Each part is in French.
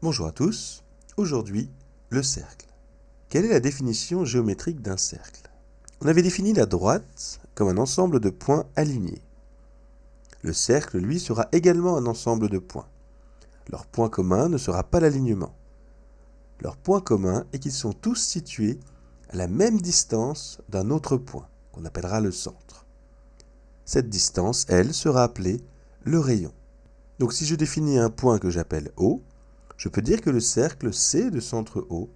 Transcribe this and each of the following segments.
Bonjour à tous. Aujourd'hui, le cercle. Quelle est la définition géométrique d'un cercle? On avait défini la droite comme un ensemble de points alignés. Le cercle, lui, sera également un ensemble de points. Leur point commun ne sera pas l'alignement. Leur point commun est qu'ils sont tous situés à la même distance d'un autre point, qu'on appellera le centre. Cette distance, elle, sera appelée le rayon. Donc si je définis un point que j'appelle O, je peux dire que le cercle C de centre O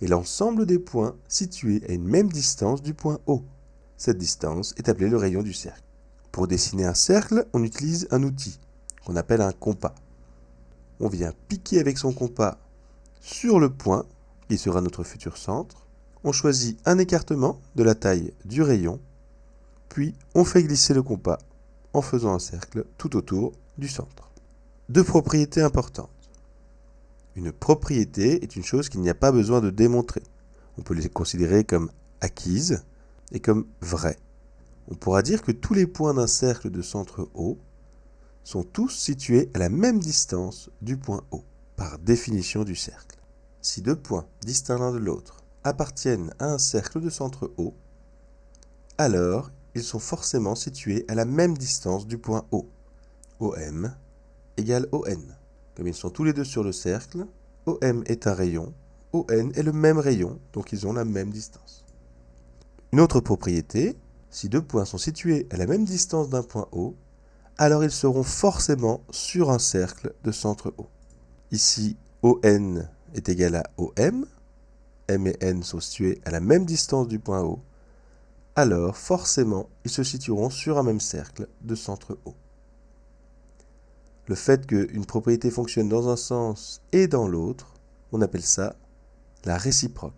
est l'ensemble des points situés à une même distance du point O. Cette distance est appelée le rayon du cercle. Pour dessiner un cercle, on utilise un outil qu'on appelle un compas. On vient piquer avec son compas sur le point, qui sera notre futur centre. On choisit un écartement de la taille du rayon, puis on fait glisser le compas en faisant un cercle tout autour du centre. Deux propriétés importantes. Une propriété est une chose qu'il n'y a pas besoin de démontrer. On peut les considérer comme acquises et comme vraies. On pourra dire que tous les points d'un cercle de centre O sont tous situés à la même distance du point O, par définition du cercle. Si deux points distincts l'un de l'autre appartiennent à un cercle de centre O, alors ils sont forcément situés à la même distance du point O. OM égale ON. Comme ils sont tous les deux sur le cercle, OM est un rayon, ON est le même rayon, donc ils ont la même distance. Une autre propriété, si deux points sont situés à la même distance d'un point O, alors ils seront forcément sur un cercle de centre O. Ici, ON est égal à OM, M et N sont situés à la même distance du point O, alors forcément ils se situeront sur un même cercle de centre O. Le fait qu'une propriété fonctionne dans un sens et dans l'autre, on appelle ça la réciproque.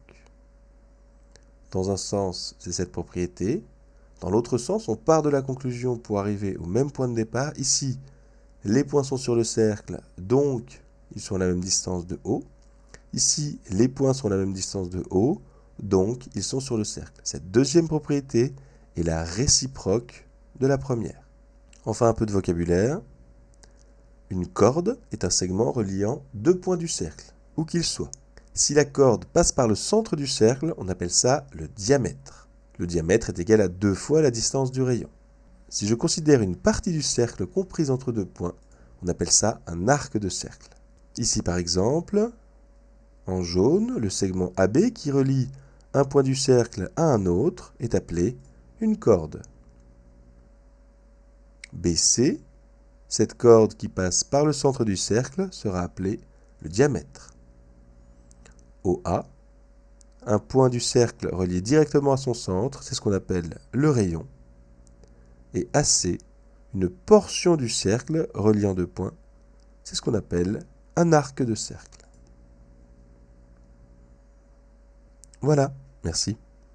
Dans un sens, c'est cette propriété. Dans l'autre sens, on part de la conclusion pour arriver au même point de départ. Ici, les points sont sur le cercle, donc ils sont à la même distance de O. Ici, les points sont à la même distance de O, donc ils sont sur le cercle. Cette deuxième propriété est la réciproque de la première. Enfin, un peu de vocabulaire. Une corde est un segment reliant deux points du cercle, où qu'ils soient. Si la corde passe par le centre du cercle, on appelle ça le diamètre. Le diamètre est égal à 2 fois la distance du rayon. Si je considère une partie du cercle comprise entre deux points, on appelle ça un arc de cercle. Ici par exemple, en jaune, le segment AB qui relie un point du cercle à un autre est appelé une corde. BC, cette corde qui passe par le centre du cercle sera appelée le diamètre. OA, un point du cercle relié directement à son centre, c'est ce qu'on appelle le rayon. Et AC, une portion du cercle reliant deux points, c'est ce qu'on appelle un arc de cercle. Voilà, merci.